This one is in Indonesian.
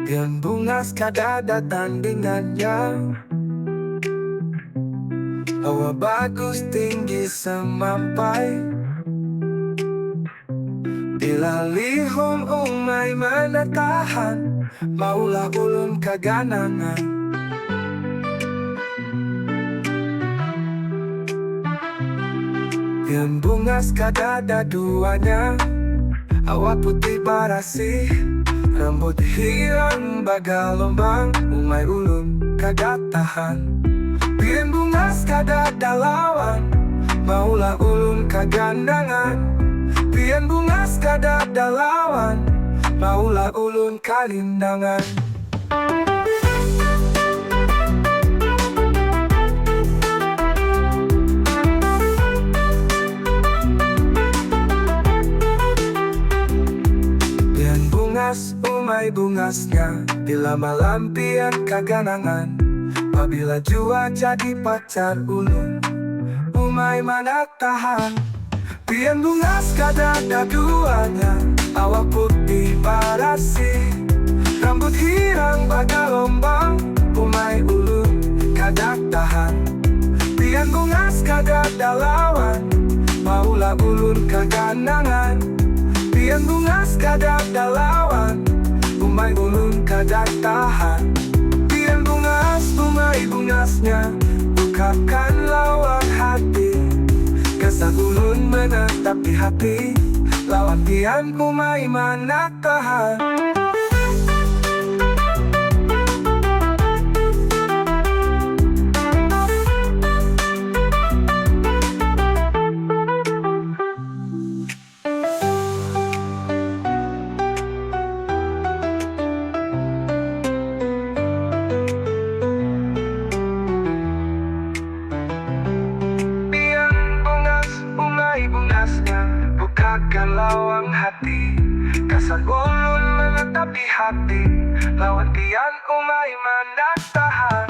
Yang bungas kada datang dengannya. Hawa bagus tinggi semampai. Bila lihum umay manatahan, maulah ulun kaganangan. Yang bungas kada duanya. Hawa putih barasi, rambut hirang bagal lombang. Umay ulun kada tahan. Pian bungas kada lawan, maulah ulun kagandangan. Pian bungas kada lawan, maulah ulun kalindangan. Pian bungas umay bungasnya, bila malam pian kaganangan. Apabila jua jadi pacar ulun, umay manak tahan. Pian bungas kada duanya, awak putih barasi, rambut hirang bagai lombang. Umay ulun kada tahan. Pian bungas kada lawan, maulah ulun kaganangan. Pian bungas kada lawan, umay ulun kada tahan. Pian bungas, umay bungasnya, bukakan lawang hati. Kesah ulun menetapi hati, lawan pian umay manak tahan. Bukakan lawang hati, kasar ulun menetapi hati, lawan pian umay manak tahan.